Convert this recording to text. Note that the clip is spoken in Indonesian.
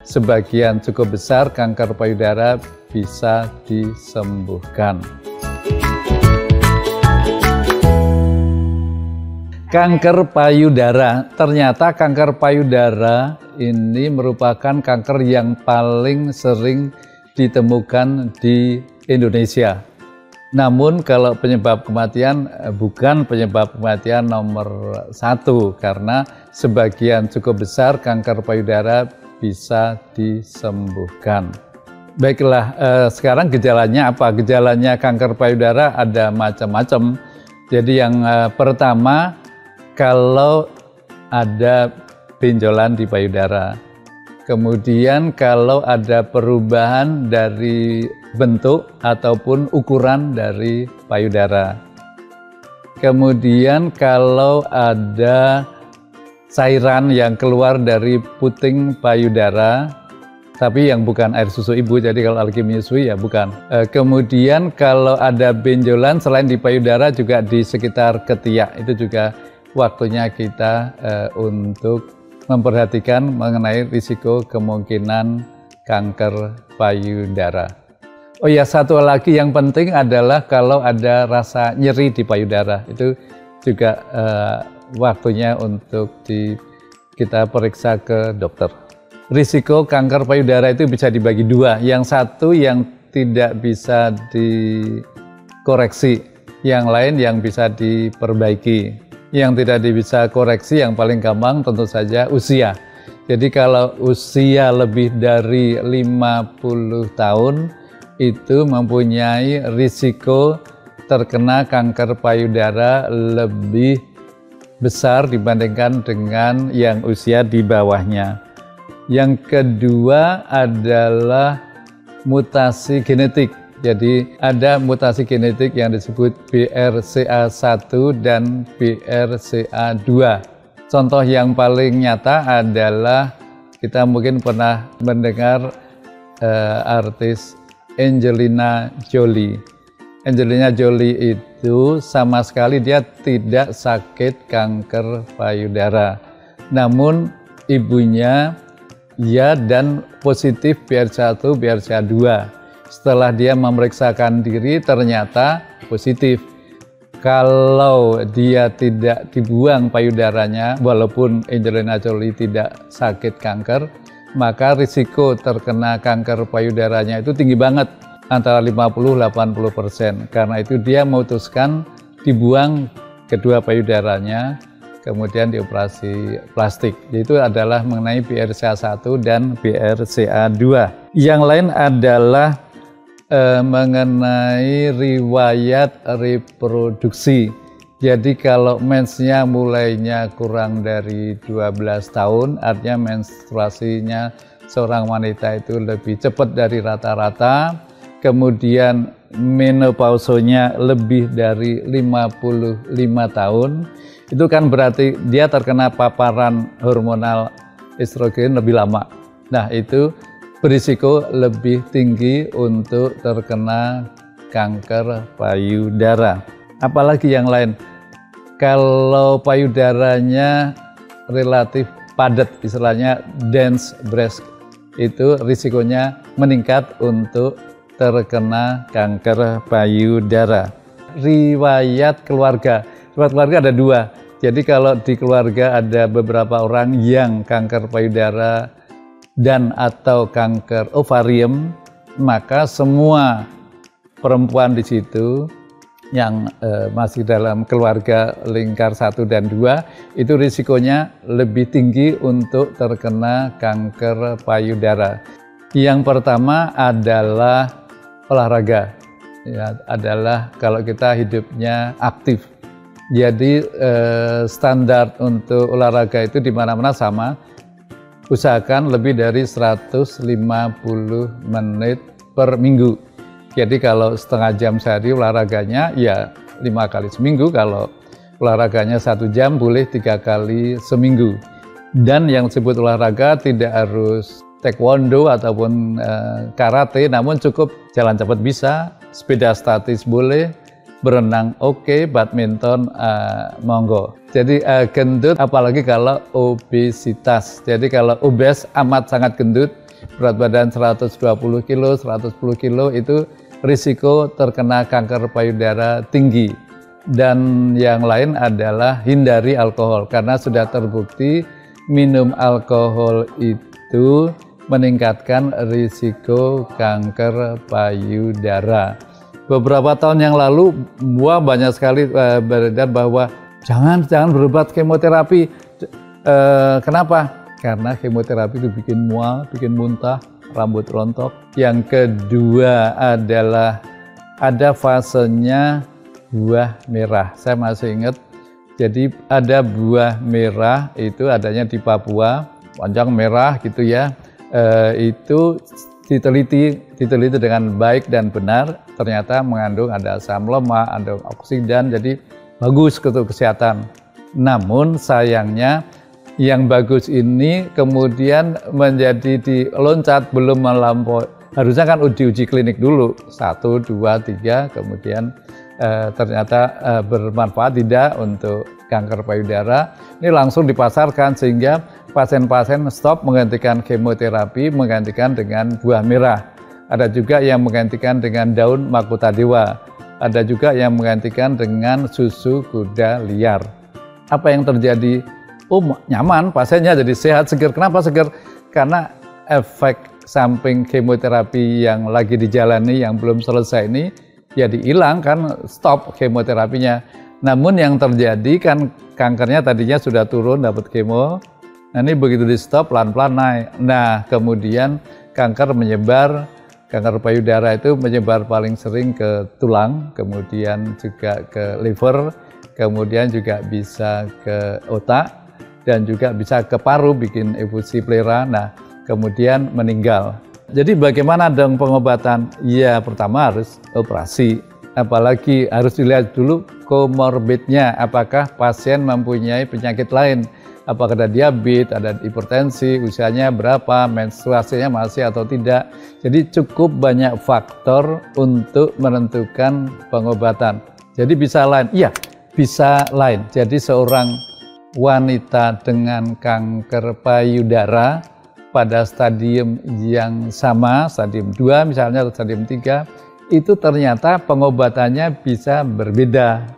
Sebagian cukup besar kanker payudara bisa disembuhkan. Kanker payudara, ternyata kanker payudara ini merupakan kanker yang paling sering ditemukan di Indonesia. Namun kalau penyebab kematian bukan penyebab kematian nomor 1 karena sebagian cukup besar kanker payudara bisa disembuhkan. Baiklah, sekarang gejalanya apa? Gejalanya kanker payudara ada macam-macam. Jadi yang pertama, kalau ada benjolan di payudara. Kemudian kalau ada perubahan dari bentuk ataupun ukuran dari payudara. Kemudian kalau ada cairan yang keluar dari puting payudara, tapi yang bukan air susu ibu, jadi kalau lagi menyusui ya bukan. Kemudian kalau ada benjolan selain di payudara juga di sekitar ketiak, itu juga waktunya kita untuk memperhatikan mengenai risiko kemungkinan kanker payudara. Oh ya, satu lagi yang penting adalah kalau ada rasa nyeri di payudara, itu juga waktunya untuk kita periksa ke dokter. Risiko kanker payudara itu bisa dibagi dua. Yang satu yang tidak bisa dikoreksi, yang lain yang bisa diperbaiki. Yang tidak bisa koreksi yang paling gampang tentu saja usia. Jadi kalau usia lebih dari 50 tahun itu mempunyai risiko terkena kanker payudara lebih besar dibandingkan dengan yang usia di bawahnya. Yang kedua adalah mutasi genetik. Jadi ada mutasi genetik yang disebut BRCA1 dan BRCA2. Contoh yang paling nyata adalah kita mungkin pernah mendengar artis Angelina Jolie. Angelina Jolie itu sama sekali dia tidak sakit kanker payudara. Namun ibunya ya dan positif BRCA1, BRCA2. Setelah dia memeriksakan diri ternyata positif. Kalau dia tidak dibuang payudaranya, walaupun Angelina Jolie tidak sakit kanker, maka risiko terkena kanker payudaranya itu tinggi banget, antara 50-80%. Karena itu dia memutuskan dibuang kedua payudaranya, kemudian dioperasi plastik. Itu adalah mengenai BRCA1 dan BRCA2. Yang lain adalah mengenai riwayat reproduksi. Jadi kalau mensnya mulainya kurang dari 12 tahun, artinya menstruasinya seorang wanita itu lebih cepat dari rata-rata, kemudian menopausonya lebih dari 55 tahun, itu kan berarti dia terkena paparan hormonal estrogen lebih lama. Nah, itu berisiko lebih tinggi untuk terkena kanker payudara. Apalagi yang lain, kalau payudaranya relatif padat, istilahnya dense breast, itu risikonya meningkat untuk terkena kanker payudara. Riwayat keluarga ada dua. Jadi kalau di keluarga ada beberapa orang yang kanker payudara dan atau kanker ovarium, maka semua perempuan di situ yang masih dalam keluarga lingkar 1 dan 2 itu risikonya lebih tinggi untuk terkena kanker payudara. Yang pertama adalah olahraga, ya, adalah kalau kita hidupnya aktif. Jadi standar untuk olahraga itu di mana-mana sama. Usahakan lebih dari 150 menit per minggu. Jadi kalau setengah jam sehari olahraganya ya 5 kali seminggu, kalau olahraganya 1 jam boleh 3 kali seminggu. Dan yang disebut olahraga tidak harus taekwondo ataupun karate, namun cukup jalan cepat bisa, sepeda statis boleh, berenang oke, badminton monggo. Jadi gendut apalagi kalau obesitas. Jadi kalau obes amat sangat gendut, berat badan 120 kilo, 110 kilo itu risiko terkena kanker payudara tinggi. Dan yang lain adalah hindari alkohol karena sudah terbukti minum alkohol itu meningkatkan risiko kanker payudara. Beberapa tahun yang lalu banyak sekali beredar bahwa jangan berobat kemoterapi. Kenapa? Karena kemoterapi itu bikin mual, bikin muntah, rambut rontok. Yang kedua adalah ada fasenya buah merah. Saya masih ingat, jadi ada buah merah itu adanya di Papua, panjang merah gitu ya. Itu diteliti dengan baik dan benar, ternyata mengandung ada asam lemak, ada oksidan, jadi bagus untuk kesehatan. Namun sayangnya yang bagus ini kemudian menjadi diloncat belum melampaui. Harusnya kan uji klinik dulu, 1, 2, 3, kemudian ternyata bermanfaat tidak untuk kanker payudara. Ini langsung dipasarkan sehingga pasien-pasien stop menggantikan kemoterapi, menggantikan dengan buah merah. Ada juga yang menggantikan dengan daun mahkota dewa. Ada juga yang menggantikan dengan susu kuda liar. Apa yang terjadi? Nyaman, pasiennya jadi sehat, segar. Kenapa segar? Karena efek samping kemoterapi yang lagi dijalani, yang belum selesai ini, ya hilang kan, stop kemoterapinya. Namun yang terjadi kan kankernya tadinya sudah turun, dapat kemo. Nah ini begitu di stop, pelan-pelan naik. Nah kemudian kanker menyebar, kanker payudara itu menyebar paling sering ke tulang, kemudian juga ke liver, kemudian juga bisa ke otak, dan juga bisa ke paru, bikin efusi plera. Nah kemudian meninggal. Jadi bagaimana dong pengobatan? Ya pertama harus operasi, apalagi harus dilihat dulu komorbidnya, apakah pasien mempunyai penyakit lain, apakah ada diabetes, ada hipertensi, usianya berapa, menstruasinya masih atau tidak. Jadi cukup banyak faktor untuk menentukan pengobatan. Jadi bisa lain, iya bisa lain. Jadi seorang wanita dengan kanker payudara pada stadium yang sama, stadium 2 misalnya atau stadium 3, itu ternyata pengobatannya bisa berbeda.